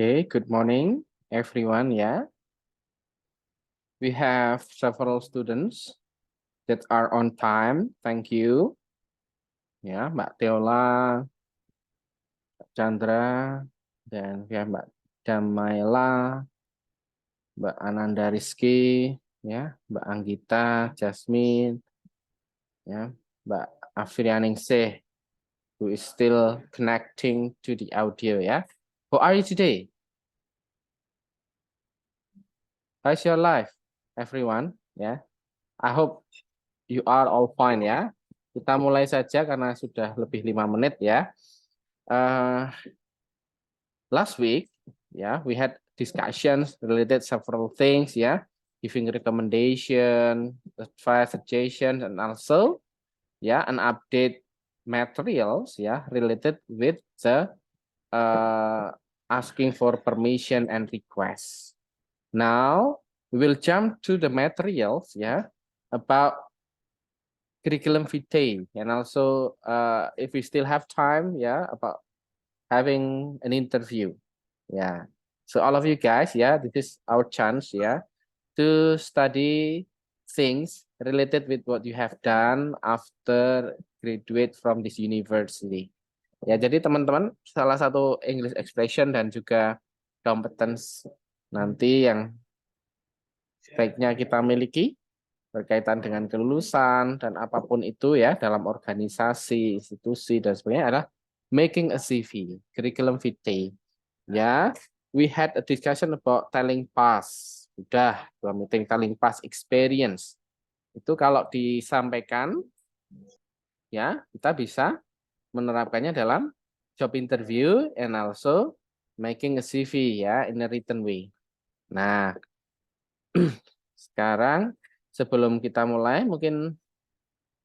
Okay, good morning, everyone. Yeah, we have several students that are on time. Thank you. Ya, Mbak Teola, Mbak Chandra, dan ya Mbak Damaila, Mbak Ananda Rizky, ya, Mbak Anggita, Jasmine, ya, Mbak Afrianingsih, who is still connecting to the audio. Ya, how are you today? How's your life, everyone? Ya, I hope you are all fine ya. Kita mulai saja karena sudah lebih 5 menit ya. Last week ya, we had discussions related several things ya, giving recommendation, advice, suggestion, and also ya an update materials ya related with the asking for permission and requests. Now we will jump to the materials ya about curriculum vitae, and also if we still have time, yeah, about having an interview, yeah. So all of you guys, yeah, this is our chance, yeah, to study things related with what you have done after graduate from this university. Ya, jadi teman-teman, salah satu English expression dan juga competence nanti yang sebaiknya kita miliki berkaitan dengan kelulusan dan apapun itu ya dalam organisasi, institusi dan sebagainya adalah making a CV, curriculum vitae. Ya, we had a discussion about telling past. Sudah, dua meeting telling past experience. Itu kalau disampaikan ya, kita bisa menerapkannya dalam job interview and also making a CV ya in a written way. Nah, sekarang sebelum kita mulai mungkin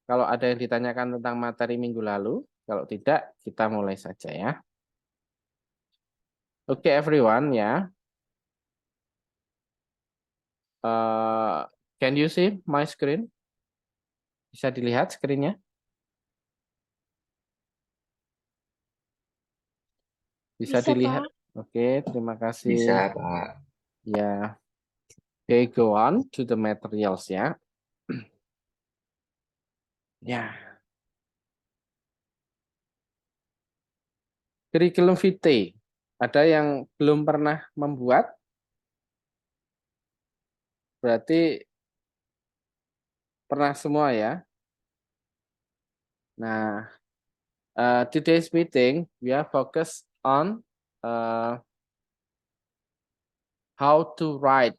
kalau ada yang ditanyakan tentang materi minggu lalu, kalau tidak kita mulai saja ya. Oke, everyone ya. Can you see my screen? Bisa dilihat screen-nya? Bisa dilihat. Pak. Oke, terima kasih. Bisa, Pak. Ya. Okay, go on to the materials ya. Ya. Curriculum vitae. Ada yang belum pernah membuat? Berarti pernah semua ya. Nah, today's meeting we are focused on how to write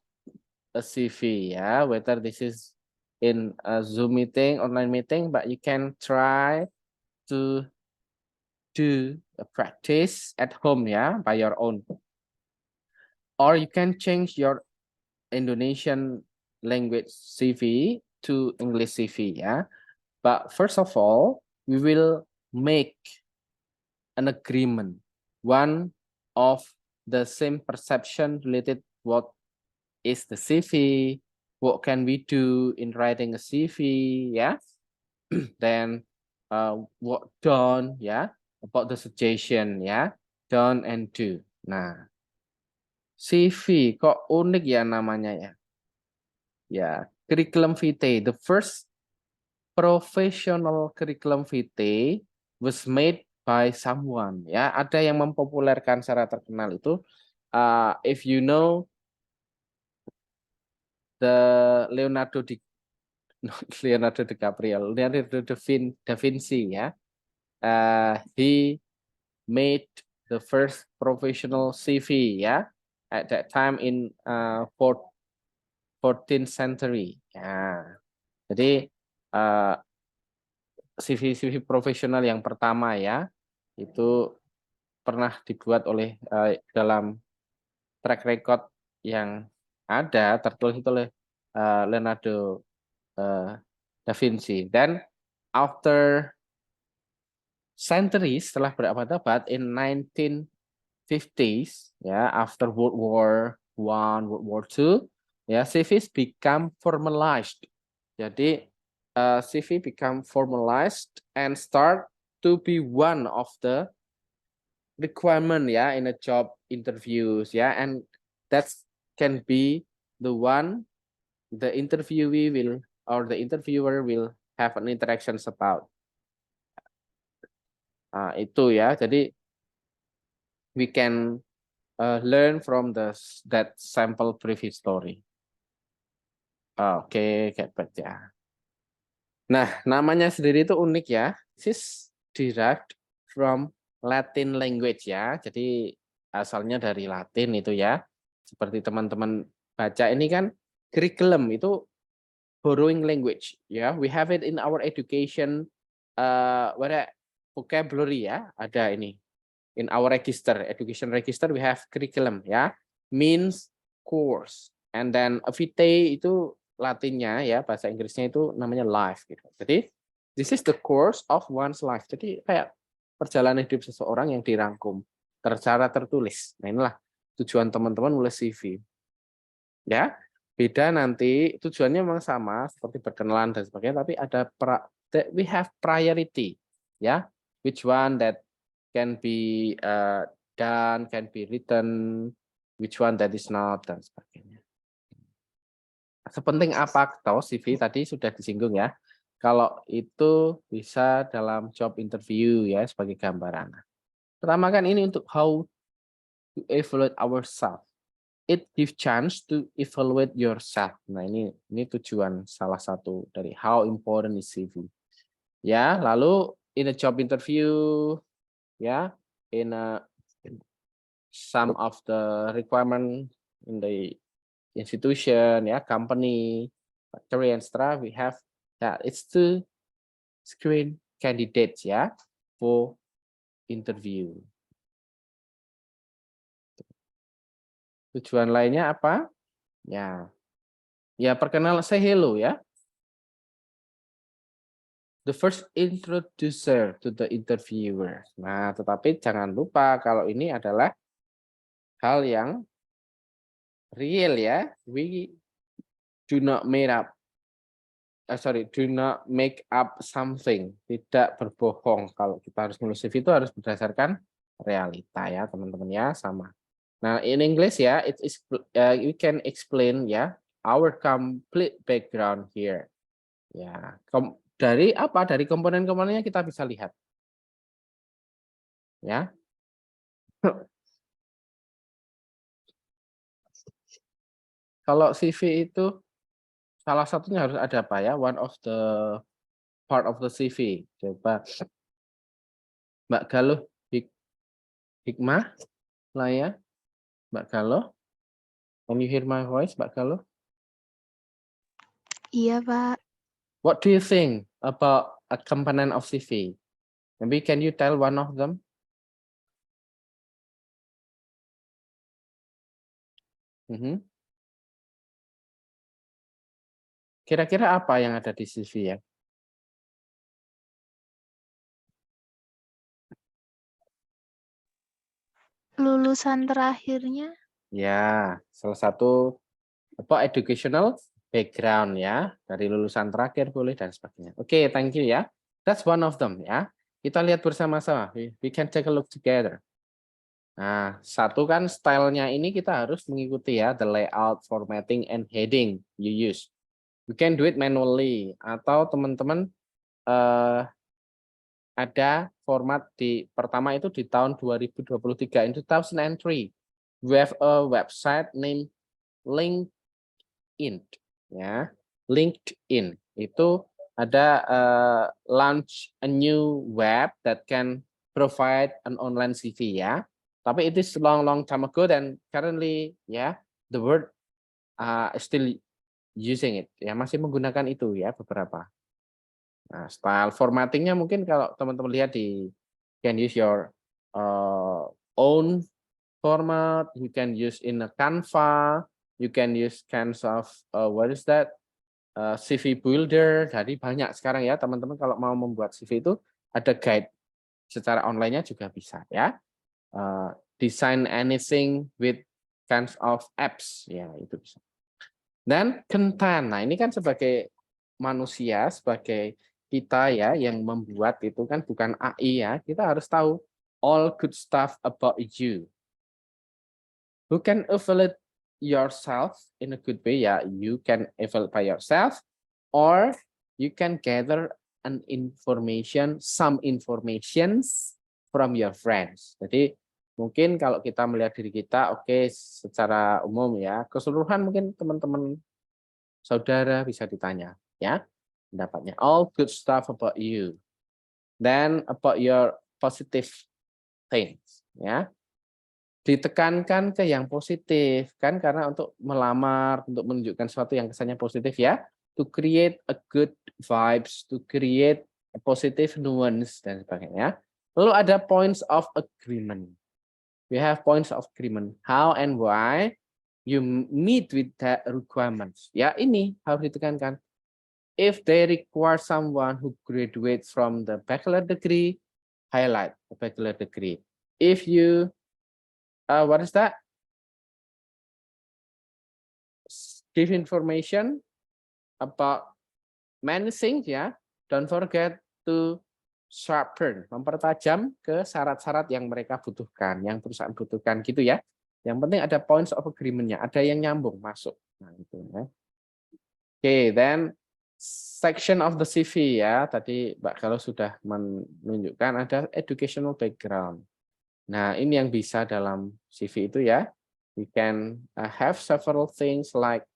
a CV ya, whether this is in a Zoom meeting, online meeting, but you can try to do a practice at home ya, by your own. Or you can change your Indonesian language CV to English CV ya. But first of all, we will make an agreement, one of the same perception related what is the CV, what can we do in writing a CV, yeah. Then what done, yeah, about the suggestion, yeah, done and do. Nah, CV kok unik ya namanya ya. Ya, curriculum vitae, the first professional curriculum vitae was made by someone. Ya, ada yang mempopulerkan secara terkenal itu. If you know the Leonardo DiCaprio, Leonardo da Vinci, ya. He made the first professional CV, ya, at that time in 14th century. Ya, jadi CV profesional yang pertama ya itu pernah dibuat oleh dalam track record yang ada tertulis oleh Leonardo da Vinci. Dan after centuries, setelah berabad-abad, in 1950s ya, after World War I, World War II, ya, CVs become formalized. Jadi CV become formalized and start to be one of the requirement ya in a job interviews ya, and that can be the one the interviewee will or the interviewer will have an interactions about. Itu ya, jadi we can learn from that sample brief story. Oke, Kepet ya. Nah, namanya sendiri itu unik ya. This is derived from Latin language ya. Jadi asalnya dari Latin itu ya. Seperti teman-teman baca ini kan curriculum itu borrowing language ya. We have it in our education vocabulary ya. Ada ini. In our register, education register we have curriculum ya. Means course. And then vitae itu Latinnya ya, bahasa Inggrisnya itu namanya life gitu. Jadi this is the course of one's life. Jadi kayak perjalanan hidup seseorang yang dirangkum secara tertulis. Nah, inilah tujuan teman-teman nulis CV. Ya, beda nanti tujuannya memang sama seperti berkenalan dan sebagainya, tapi ada we have priority ya. Which one that can be done, can be written, which one that is not dan sebagainya. Sepenting apa toh CV tadi sudah disinggung ya. Kalau itu bisa dalam job interview ya sebagai gambaran. Pertama kan ini untuk how to evaluate ourselves. It give chance to evaluate yourself. Nah, ini tujuan salah satu dari how important is CV. Ya, lalu in a job interview ya, in some of the requirement in the institution ya, company, factory and stuff, we have that it's to screen candidates ya for interview. Tujuan lainnya apa? Ya, perkenalan, say hello ya. The first introducer to the interviewer. Nah, tetapi jangan lupa kalau ini adalah hal yang real ya. We do not make up something. Tidak berbohong. Kalau kita harus nulis CV itu harus berdasarkan realita ya, teman-teman ya, sama. Nah, in English ya, it is you can explain ya our complete background here. Ya, dari apa? Dari komponen-komponennya kita bisa lihat. Ya. Kalau CV itu salah satunya harus ada apa ya? One of the part of the CV. Coba Mbak Galuh Hikmah lah ya. Mbak Galuh. Can you hear my voice, Mbak Galuh? Iya, Pak. What do you think about a component of CV? Maybe can you tell one of them? Kira-kira apa yang ada di CV ya? Lulusan terakhirnya. Ya, salah satu apa educational background ya, dari lulusan terakhir boleh dan sebagainya. Oke, thank you ya. That's one of them ya. Kita lihat bersama-sama. We can take a look together. Nah, satu kan stylenya ini kita harus mengikuti ya, the layout, formatting, and heading you use. We can do it manually atau teman-teman ada format di pertama itu di tahun 2023 in 2003. We have a website named LinkedIn ya. LinkedIn itu ada launch a new web that can provide an online CV ya. Tapi it is long time ago dan currently ya the word still using it ya, masih menggunakan itu ya beberapa. Nah, style formattingnya mungkin kalau teman-teman lihat di can use your own format, you can use in a Canva, you can use kinds of what is that CV builder. Jadi banyak sekarang ya teman-teman kalau mau membuat CV itu ada guide secara online-nya juga bisa ya. Design anything with kinds of apps ya, itu bisa. Dan content, nah ini kan sebagai manusia, sebagai kita ya yang membuat itu kan bukan AI ya, kita harus tahu all good stuff about you. Who can evaluate yourself in a good way? Ya, you can evaluate by yourself, or you can gather some informations from your friends. Jadi mungkin kalau kita melihat diri kita, oke, secara umum ya, keseluruhan mungkin teman-teman saudara bisa ditanya, ya, pendapatnya. All good stuff about you. Then about your positive things, ya. Ditekankan ke yang positif kan, karena untuk melamar, untuk menunjukkan sesuatu yang kesannya positif ya, to create a good vibes, to create a positive nuance dan sebagainya. Lalu ada points of agreement. We have points of agreement, how and why you meet with that requirements. Ya, ini harus ditekankan. If they require someone who graduates from the bachelor degree, highlight the bachelor degree. If you what is that? Give information about many things ya. Don't forget to sharpen, mempertajam ke syarat-syarat yang mereka butuhkan, yang perusahaan butuhkan gitu ya. Yang penting ada points of agreement-nya, ada yang nyambung masuk. Nah, itu ya. Oke, then section of the CV ya. Tadi Mbak Galuh sudah menunjukkan ada educational background. Nah, ini yang bisa dalam CV itu ya. We can have several things like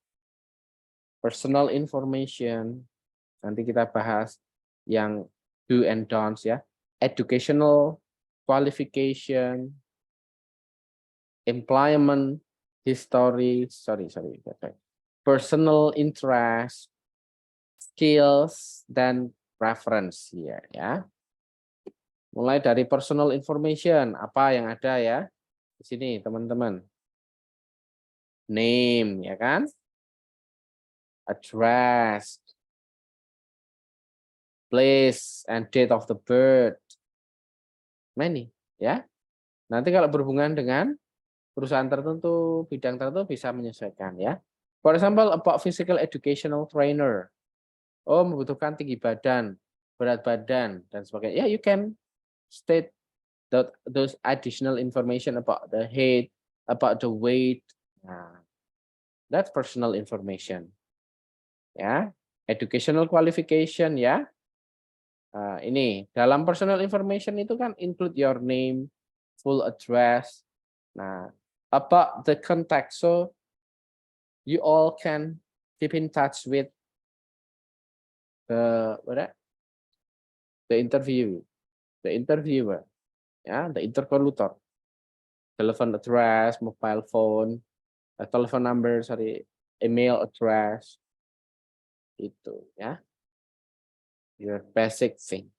personal information. Nanti kita bahas yang do and don'ts ya. Educational qualification, employment history, personal interest, skills, dan preference ya. Mulai dari personal information, apa yang ada ya di sini teman-teman. Name ya kan, address, place and date of the birth, many ya. Nanti kalau berhubungan dengan perusahaan tertentu, bidang tertentu bisa menyesuaikan ya. For example, about physical educational trainer. Oh, membutuhkan tinggi badan, berat badan dan sebagainya. Yeah, you can state those additional information about the height, about the weight. Nah, that's personal information. Ya, educational qualification ya. Ini dalam personal information itu kan include your name, full address. Nah, about the contact, so you all can keep in touch with the interviewer, ya, the interlocutor, telephone address, mobile phone, telephone number, email address, itu ya. Your basic thing.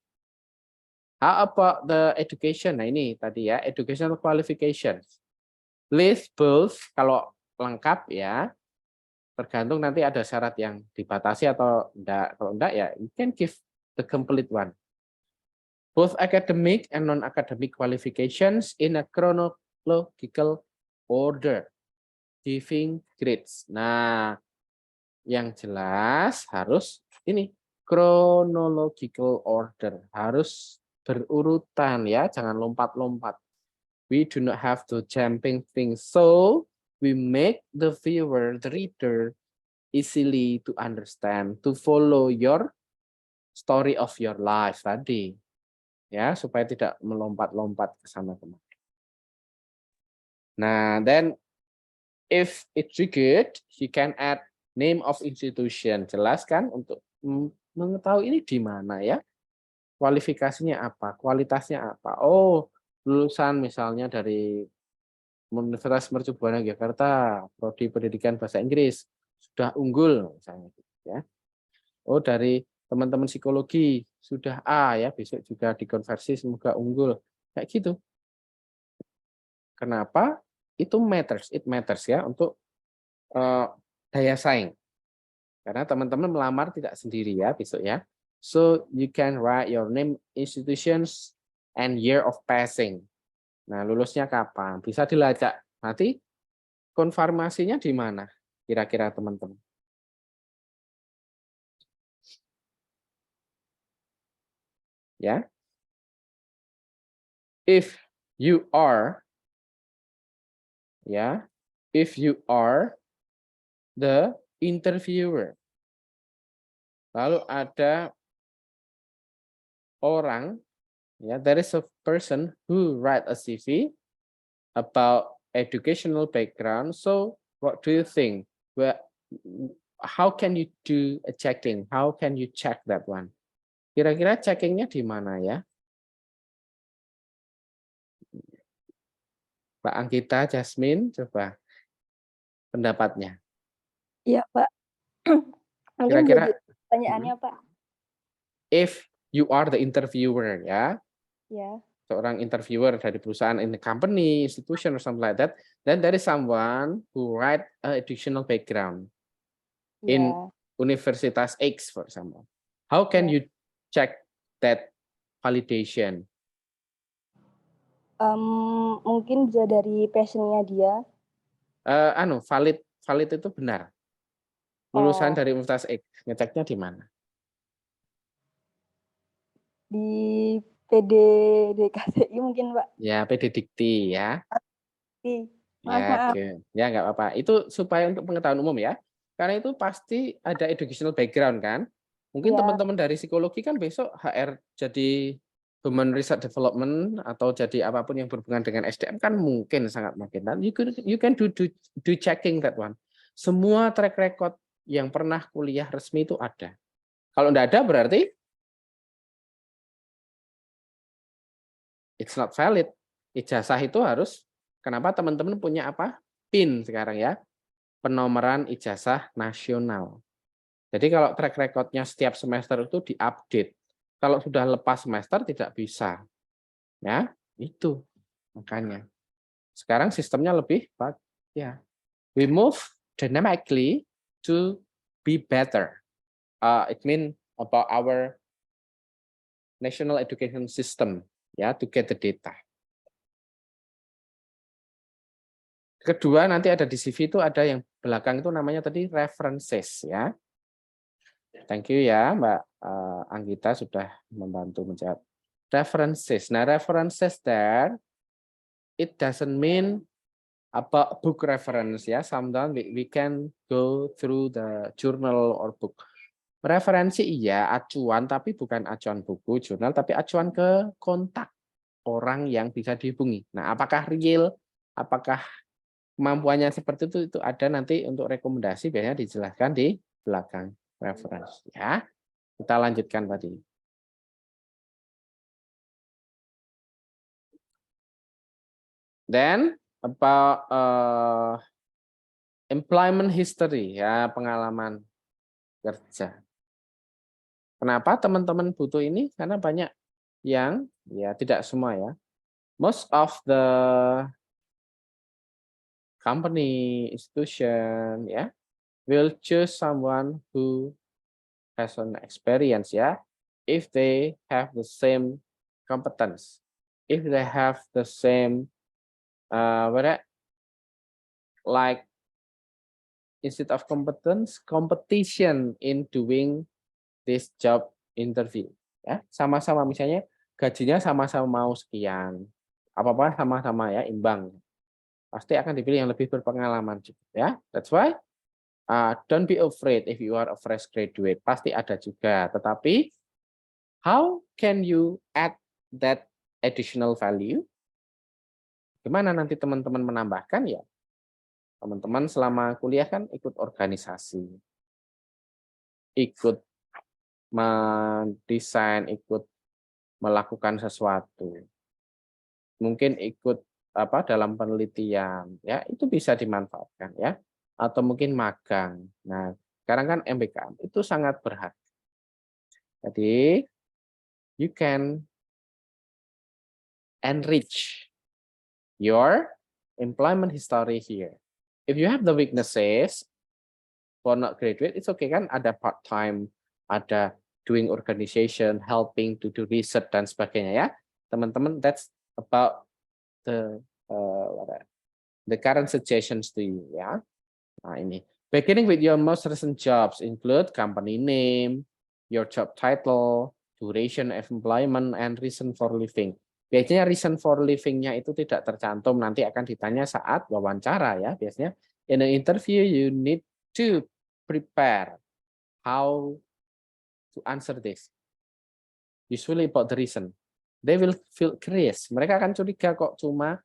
How about the education? Nah ini tadi ya, educational qualifications. List both, kalau lengkap ya, tergantung nanti ada syarat yang dibatasi atau enggak. Kalau enggak ya, you can give the complete one. Both academic and non-academic qualifications in a chronological order. Giving grades. Nah, yang jelas harus ini chronological order, harus berurutan ya, jangan lompat-lompat. We do not have to jumping things, so we make the viewer, the reader, easily to understand, to follow your story of your life tadi, ya, supaya tidak melompat-lompat ke sana kemari. Nah, then if it's good, you can add name of institution, jelaskan untuk mengetahui ini di mana ya, kualifikasinya apa, kualitasnya apa. Oh, lulusan misalnya dari Universitas Mercu Buana Yogyakarta, prodi pendidikan bahasa Inggris sudah unggul misalnya gitu ya. Oh, dari teman-teman psikologi sudah A ya, besok juga dikonversi semoga unggul. Kayak gitu. Kenapa? Itu matters, it matters ya untuk daya saing. Karena teman-teman melamar tidak sendiri ya besok ya. So you can write your name, institutions, and year of passing. Nah, lulusnya kapan? Bisa dilacak. Nanti konfirmasinya di mana? Kira-kira teman-teman. Ya. If you are, ya, if you are the interviewer. Lalu ada orang, ya, there is a person who write a CV about educational background. So what do you think? Well, how can you do a checking? How can you check that one? Kira-kira checkingnya di mana ya? Pak Anggita, Jasmine, coba pendapatnya. Iya, Pak. Mungkin Kira-kira jadi pertanyaannya, Pak. if you are the interviewer, ya, Ya. seorang interviewer dari perusahaan in the company, institution, or something like that, then there is someone who write a educational background in Ya. Universitas X, for example. How can Ya. you check that validation? Mungkin bisa dari passionnya dia. Valid itu benar. Lulusan Oh. dari Universitas X, ngeceknya di mana? Di PD DKTI mungkin, Pak. Ya, PD Dikti ya. Ya, Maaf. ya nggak apa-apa. Itu supaya untuk pengetahuan umum ya. Karena itu pasti ada educational background kan. Mungkin Ya. teman-teman dari psikologi kan besok HR jadi Human Research Development atau jadi apapun yang berhubungan dengan SDM kan mungkin sangat mungkin. Dan you can do checking that one. Semua track record yang pernah kuliah resmi itu ada. Kalau enggak ada berarti it's not valid. Ijazah itu harus, kenapa teman-teman punya apa? PIN sekarang ya. Penomoran ijazah nasional. Jadi kalau track recordnya setiap semester itu diupdate. Kalau sudah lepas semester tidak bisa. Ya, itu makanya. Sekarang sistemnya lebih ya. We move dynamically to be better. It means about our national education system, ya, to get the data. Kedua nanti ada di CV itu ada yang belakang itu namanya tadi references ya. Thank you ya Mbak Anggita sudah membantu menjawab. References. Nah, references there it doesn't mean about book reference ya. Sometimes we can go through the journal or book. Referensi iya, acuan tapi bukan acuan buku, jurnal tapi acuan ke kontak orang yang bisa dihubungi. Nah, apakah real, apakah kemampuannya seperti itu ada nanti untuk rekomendasi biasanya dijelaskan di belakang reference ya. Kita lanjutkan tadi. Then about employment history ya, pengalaman kerja. Kenapa teman-teman butuh ini? Karena banyak yang ya tidak semua ya. Most of the company, institution ya will choose someone who has an experience ya, if they have the same competence, if they have the same like instead of competence, competition in doing this job interview ya, sama-sama misalnya gajinya sama-sama mau sekian, apa-apa sama-sama ya, imbang, pasti akan dipilih yang lebih berpengalaman juga ya. That's why don't be afraid if you are a fresh graduate, pasti ada juga. Tetapi how can you add that additional value? Gimana nanti teman-teman menambahkan ya? Teman-teman selama kuliah kan ikut organisasi, ikut mendesain, ikut melakukan sesuatu, mungkin ikut apa dalam penelitian, ya itu bisa dimanfaatkan ya. Atau mungkin magang. Nah, sekarang kan MBKM itu sangat berharga. Jadi, you can enrich your employment history here. If you have the weaknesses for not graduate, it's okay kan? Ada part-time, ada doing organization, helping to do research dan sebagainya ya. Teman-teman, that's about the current suggestions to you ya. Nah, ini. Beginning with your most recent jobs include company name, your job title, duration of employment, and reason for living. Biasanya reason for living-nya itu tidak tercantum, nanti akan ditanya saat wawancara ya. Biasanya in an interview you need to prepare how to answer this. Usually about the reason. They will feel curious. Mereka akan curiga kok cuma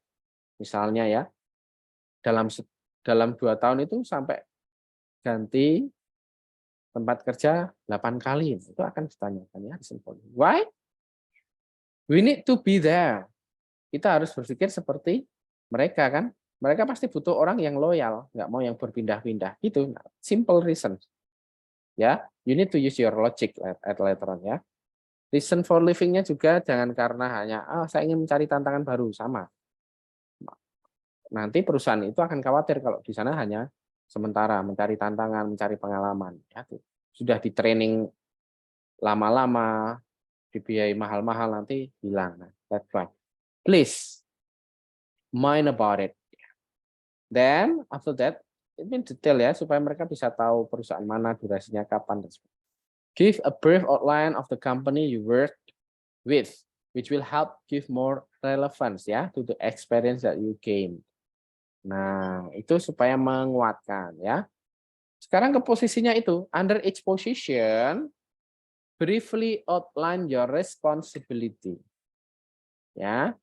misalnya ya dalam 2 tahun itu sampai ganti tempat kerja 8 kali. Itu akan ditanyakan ya. Why? We need to be there. Kita harus berpikir seperti mereka kan. Mereka pasti butuh orang yang loyal, nggak mau yang berpindah-pindah. Gitu. Simple reason. Ya, you need to use your logic at later on ya. Reason for living-nya juga jangan karena hanya saya ingin mencari tantangan baru, sama. Nanti perusahaan itu akan khawatir kalau di sana hanya sementara mencari tantangan, mencari pengalaman. Ya, sudah di training lama-lama, dibiayai mahal-mahal nanti hilang. Nah, that's right. Please mind about it. Then after that, ini detail ya supaya mereka bisa tahu perusahaan mana, durasinya kapan dan sebagainya. Give a brief outline of the company you work with, which will help give more relevance ya to the experience that you gain. Nah, itu supaya menguatkan ya. Sekarang ke posisinya itu, under each position, briefly outline your responsibility. Ya.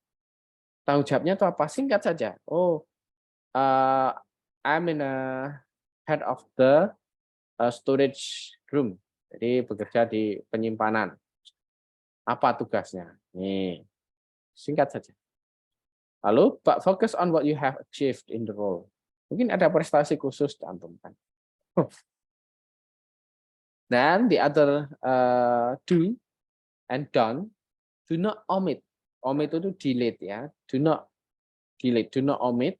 Tanggung jawabnya itu apa? Singkat saja. I'm in a head of the storage room. Jadi bekerja di penyimpanan. Apa tugasnya? Nih, singkat saja. Lalu, but focus on what you have achieved in the role. Mungkin ada prestasi khusus cantumkan. Dan the other do and don't, do not omit. Omit itu delete ya. Do not delete, do not omit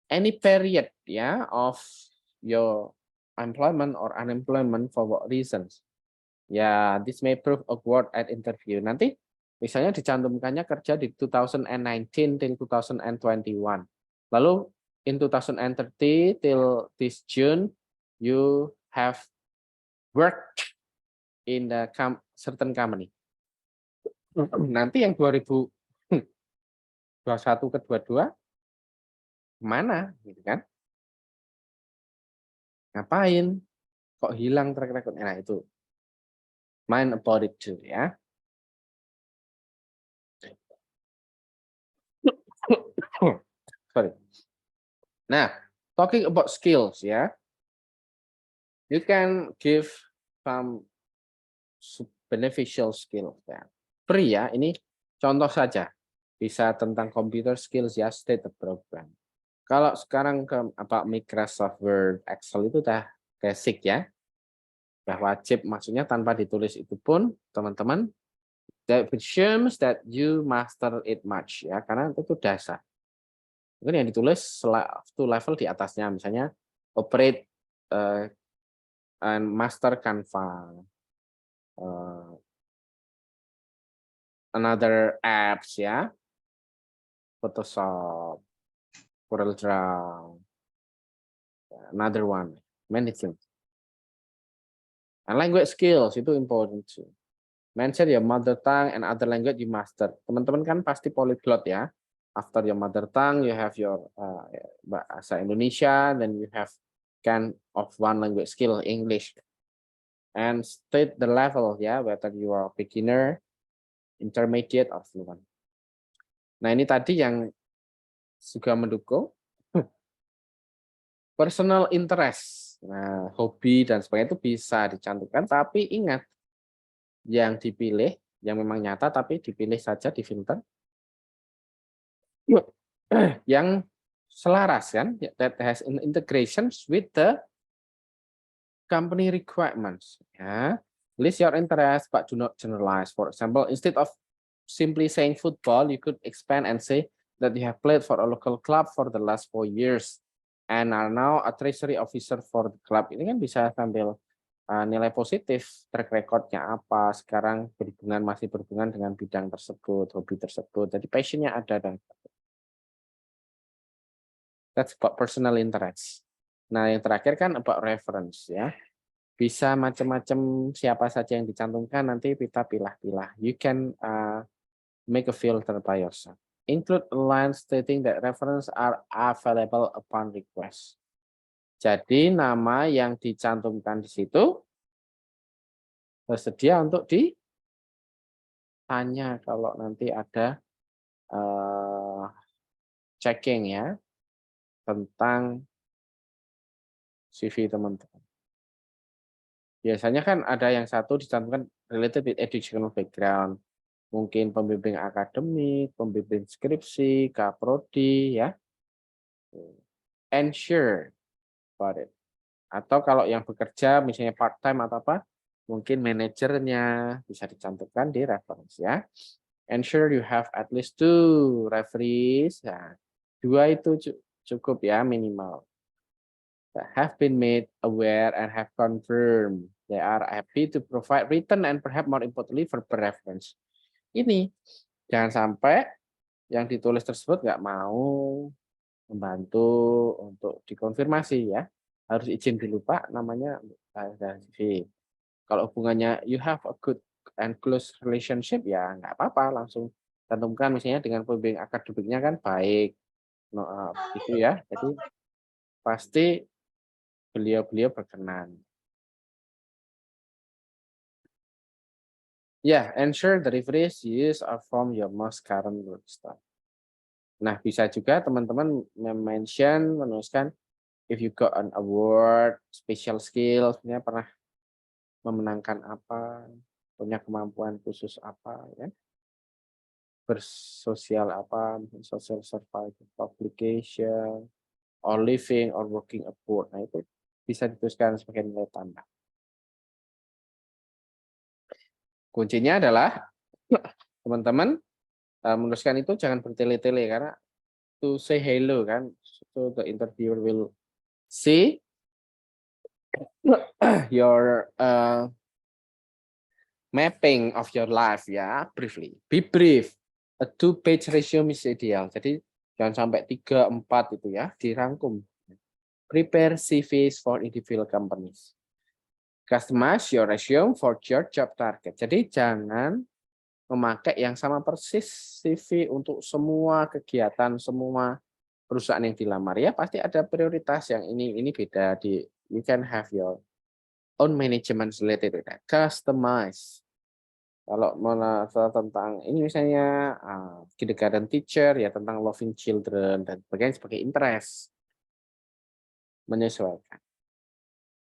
any period ya of your employment or unemployment for what reasons. Ya, this may prove awkward at interview. Nanti misalnya dicantumkannya kerja di 2019 till 2021. Lalu in 2030 till this June you have worked in the certain company. Nanti yang 2021 ke 22 mana gitu kan? Ngapain? Kok hilang track record? Nah, itu. Mind about it too ya. Sorry. Nah, talking about skills ya. You can give some beneficial skills ya. Free ya, ini contoh saja. Bisa tentang computer skills ya, state the program. Kalau sekarang ke Microsoft Word, Excel itu udah basic ya. Udah wajib, maksudnya tanpa ditulis itu pun teman-teman that assumes that you master it much ya, karena itu dasar. Mungkin yang ditulis satu level di atasnya, misalnya operate and master Canva, another apps ya, Photoshop, CorelDRAW, another one, many things. And language skills itu important too. Mention your mother tongue and other language you master. Teman-teman kan pasti polyglot ya. After your mother tongue, you have your bahasa Indonesia, then you have kind of one language skill, English. And state the level ya, whether you are beginner, intermediate, or fluent. Nah, ini tadi yang juga mendukung personal interest. Nah, hobi dan sebagainya itu bisa dicantumkan, tapi ingat yang dipilih yang memang nyata tapi dipilih saja, difilter yang selaras kan, that has integrations with the company requirements ya. List your interest but do not generalize. For example, instead of simply saying football, you could expand and say that you have played for a local club for the last 4 years and are now a treasury officer for the club. Ini kan bisa sambil nilai positif, track recordnya apa, sekarang masih berhubungan dengan bidang tersebut, hobi tersebut, jadi passionnya ada dan that's about personal interest. Nah, yang terakhir kan about reference ya. Bisa macam-macam, siapa saja yang dicantumkan, nanti kita pilah-pilah. You can make a filter by yourself. Include a line stating that references are available upon request. Jadi nama yang dicantumkan di situ bersedia untuk ditanya kalau nanti ada checking ya tentang CV teman-teman. Biasanya kan ada yang satu dicantumkan related with educational background. Mungkin pembimbing akademik, pembimbing skripsi, kaprodi ya. Ensure about it. Atau kalau yang bekerja misalnya part time atau apa, mungkin manajernya bisa dicantumkan di reference ya. Ensure you have at least 2 referees. Nah, 2 itu cukup ya minimal. That have been made aware and have confirmed they are happy to provide written and perhaps more importantly verbal reference. Ini jangan sampai yang ditulis tersebut nggak mau membantu untuk dikonfirmasi ya. Harus izin dulu Pak, namanya CV. Kalau hubungannya you have a good and close relationship ya nggak apa-apa, langsung cantumkan misalnya dengan pembimbing akademiknya kan baik. Itu ya. Jadi pasti beliau-beliau berkenan. Ya, ensure the referees use or from your most current work stuff. Nah, bisa juga teman-teman menuliskan if you got an award, special skills, pernah memenangkan apa, punya kemampuan khusus apa, ya, bersosial apa, social survival, publication, or living or working abroad. Nah, itu bisa dituliskan sebagai nilai tambah. Kuncinya adalah teman-teman menuliskan itu jangan bertele-tele karena to say hello kan, so the interviewer will see your mapping of your life ya, briefly. Be brief. A 2-page resume is ideal. Jadi jangan sampai 3-4 itu ya, dirangkum. Prepare CVs for individual companies. Customize your resume for your job target. Jadi jangan memakai yang sama persis CV untuk semua kegiatan, semua perusahaan yang dilamar ya, pasti ada prioritas yang ini beda di you can have your own management related with that. Customize. Kalau tentang ini misalnya kindergarten teacher ya tentang loving children dan sebagainya sebagai interest. Menyesuaikan.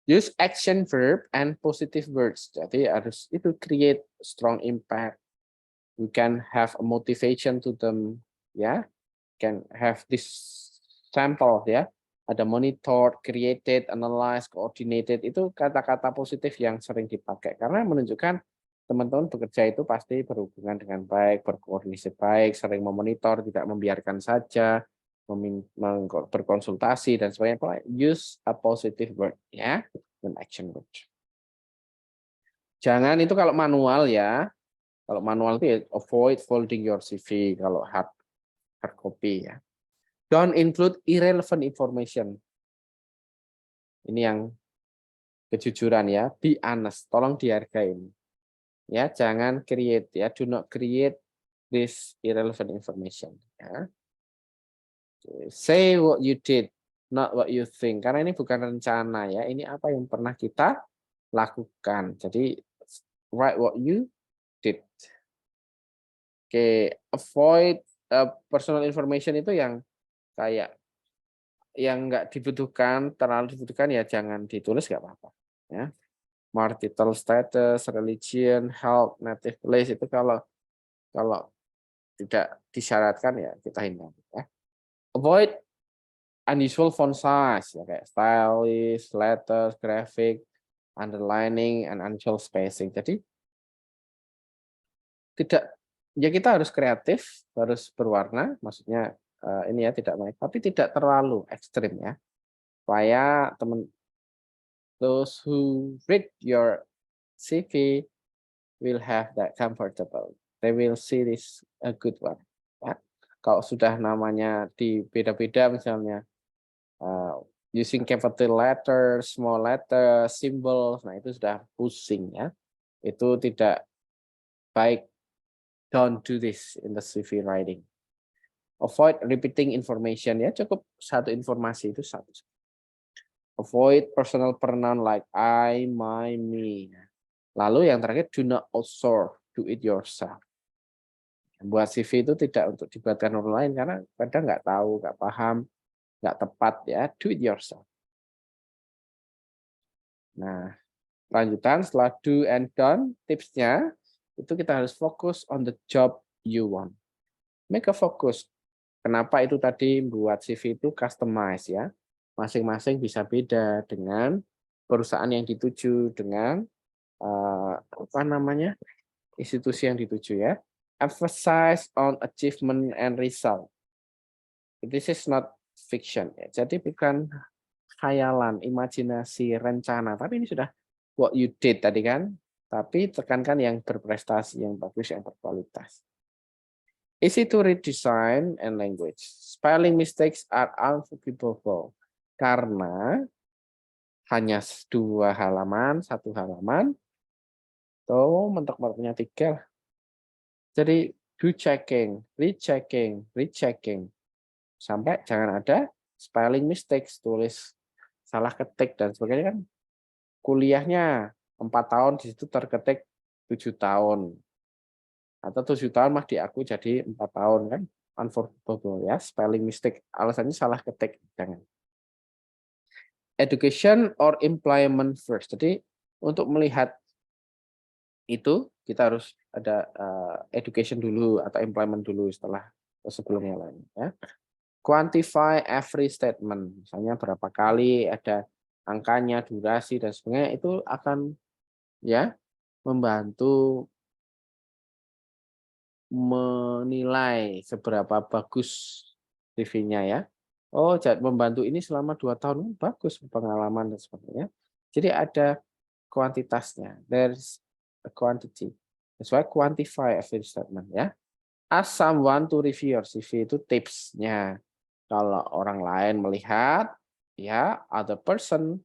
Use action verb and positive words. Jadi harus itu create strong impact. We can have a motivation to them, ya. Can have this sample, ya. Ada monitored, created, analyzed, coordinated. Itu kata-kata positif yang sering dipakai karena menunjukkan teman-teman bekerja itu pasti berhubungan dengan baik, berkoordinasi baik, sering memonitor, tidak membiarkan saja, berkonsultasi dan sebagainya. Use a positive word ya, dan action word. Jangan itu kalau manual ya. Kalau manual itu avoid folding your CV kalau hard copy ya. Don't include irrelevant information. Ini yang kejujuran ya. Be honest. Tolong dihargai. Ya, jangan create ya. Do not create this irrelevant information. Ya. Say what you did, not what you think. Karena ini bukan rencana ya. Ini apa yang pernah kita lakukan. Jadi write what you did. Oke, avoid personal information itu yang kayak yang nggak dibutuhkan, terlalu dibutuhkan ya jangan ditulis nggak apa-apa. Ya. Marital status, religion, health, native place itu kalau tidak disyaratkan ya kita hindari. Ya. Avoid unusual font size ya kayak stylish, letters, graphic, underlining, and unusual spacing. Jadi tidak ya kita harus kreatif, harus berwarna, maksudnya ini ya tidak naik, tapi tidak terlalu ekstrim ya. Supaya those who read your CV will have that comfortable. They will see this a good one. Ya. Kalau sudah namanya di beda-beda misalnya using capital letters, small letters, symbols, nah itu sudah pusing ya. Itu tidak baik Don't do this in the CV writing. Avoid repeating information, ya, cukup satu informasi itu satu. Avoid personal pronoun like I, my, me. Lalu yang terakhir, do not outsource, do it yourself. Buat CV itu tidak untuk dibuatkan orang lain karena kadang nggak tahu, nggak paham, nggak tepat, ya. Do it yourself. Nah, lanjutan setelah do and done, tipsnya itu kita harus fokus on the job you want. Make a focus. Kenapa itu tadi buat CV itu customize, ya. Masing-masing bisa beda dengan perusahaan yang dituju, dengan institusi yang dituju, ya. Emphasize on achievement and result. This is not fiction, ya. Jadi bukan khayalan, imajinasi, rencana, tapi ini sudah what you did tadi kan. Tapi tekankan yang berprestasi, yang bagus, yang berkualitas. Easy to read design and language. Spelling mistakes are unforgivable karena hanya 2 halaman, 1 halaman, atau mentok-mentoknya 3. Jadi do checking, rechecking, rechecking. Sampai jangan ada spelling mistakes, tulis salah ketik dan sebagainya kan. Kuliahnya 4 tahun di situ terketik 7 tahun. Atau 7 tahun mah diaku jadi 4 tahun kan, unforgivable, ya, spelling mistake, alasannya salah ketik, jangan. Education or employment first. Jadi untuk melihat itu kita harus ada education dulu atau employment dulu sebelum yang lain, ya. Quantify every statement, misalnya berapa kali ada angkanya, durasi dan sebagainya, itu akan, ya, membantu menilai seberapa bagus CV-nya, ya. Oh, membantu ini selama 2 tahun, bagus pengalaman dan sebagainya. Jadi ada kuantitasnya, there's a quantity. That's why quantify every statement, ya. Ask someone to review your CV, itu tipsnya. Kalau orang lain melihat, ya, other person,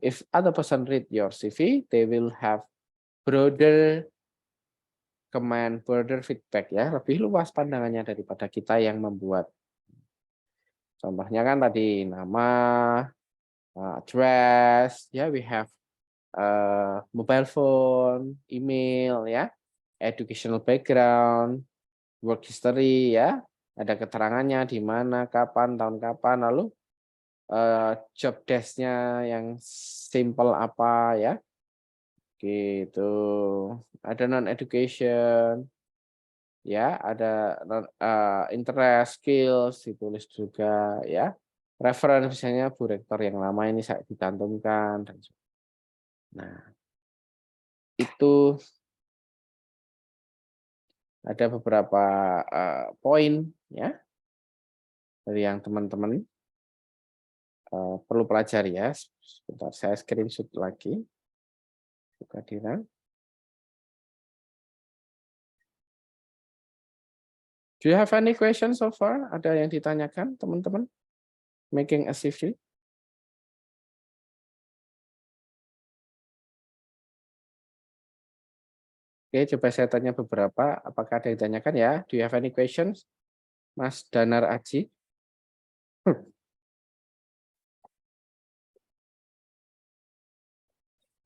if other person read your CV, they will have broader comment, further feedback, ya, lebih luas pandangannya daripada kita yang membuat. Contohnya kan tadi nama, address, ya, we have mobile phone, email, ya, educational background, work history, ya, ada keterangannya di mana, kapan, tahun kapan, lalu job desk-nya yang simple apa, ya, gitu. Ada non education, ya, ada interest, skills ditulis juga, ya. Reference misalnya Bu Rektor yang lama ini saya dicantumkan. Nah, itu ada beberapa poin, ya, dari yang teman-teman perlu pelajari, ya. Sebentar saya screenshot lagi kehadiran. Do you have any questions so far? Ada yang ditanyakan, teman-teman? Making a CV? Oke, coba saya tanya beberapa. Apakah ada yang ditanyakan, ya? Do you have any questions, Mas Danar Aji?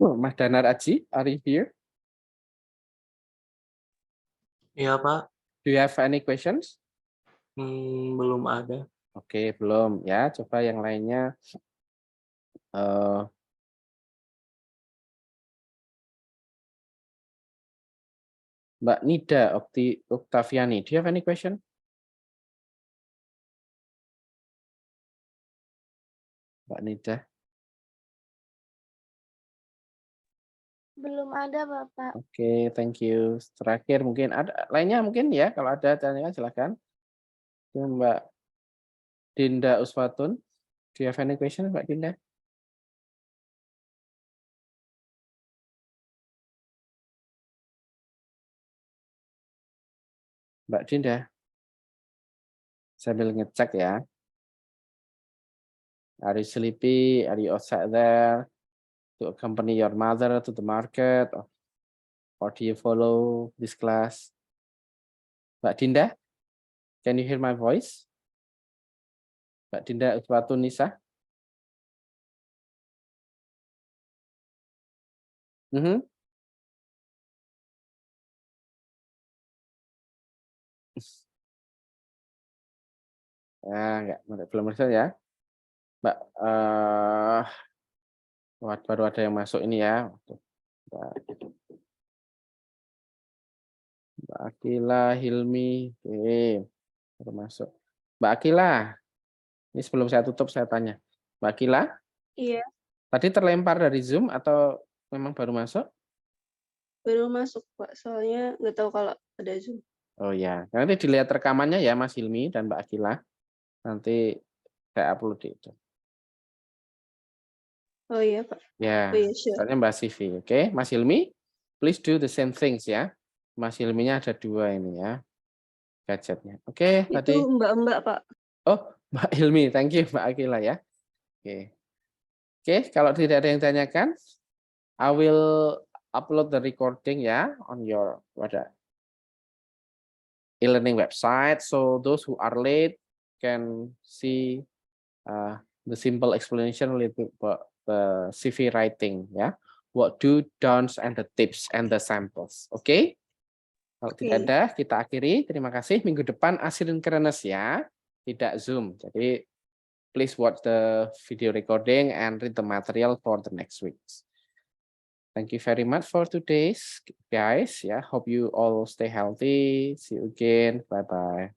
Mas Danar Aji, are you here? Iya, Pak. Do you have any questions? Belum ada. Oke, belum, ya. Coba yang lainnya. Mbak Nida Oktaviani, do you have any question? Mbak Nida? Belum ada, Bapak. Oke, thank you. Terakhir mungkin ada lainnya mungkin, ya. Kalau ada tanyakan silakan. Mbak Dinda Uswatun, do you have any question, Mbak Dinda? Mbak Dinda, sambil ngecek, ya. Are you sleepy? Are you outside there to accompany your mother to the market? Or do you follow this class? Mbak Dinda, can you hear my voice? Mbak Dinda Uswatunisa. Mhm. Enggak, belum selesai ya. Mbak, baru ada yang masuk ini ya. Mbak Akila, Hilmi, oke, baru masuk. Mbak Akila, ini sebelum saya tutup saya tanya. Mbak Akila, Iya, tadi terlempar dari Zoom atau memang baru masuk? baru masuk, Pak. Soalnya nggak tahu kalau ada Zoom. Oh ya, nanti dilihat rekamannya ya Mas Hilmi dan Mbak Akila. Nanti saya upload itu. Oh iya, Pak. Ya, Oh iya, sure. soalnya Mbak Sivi. Oke, Mas Hilmi, please do the same things ya. Mas Hilminya ada 2 ini ya, gadgetnya. Oke, Itu tadi. Mbak-mbak, Pak. Oh, Mbak Hilmi, thank you Mbak Akila ya. Oke. Oke, kalau tidak ada yang tanyakan, I will upload the recording ya on your e-learning website. So those who are late can see the simple explanation a little bit about the CV writing ya. What do, don'ts, and the tips and the samples. Oke? Kalau tidak Oke. ada, kita akhiri. Terima kasih. Minggu depan asynchronous ya, tidak Zoom. Jadi please watch the video recording and read the material for the next week. Thank you very much for today's guys. Yeah, hope you all stay healthy. See you again. Bye bye.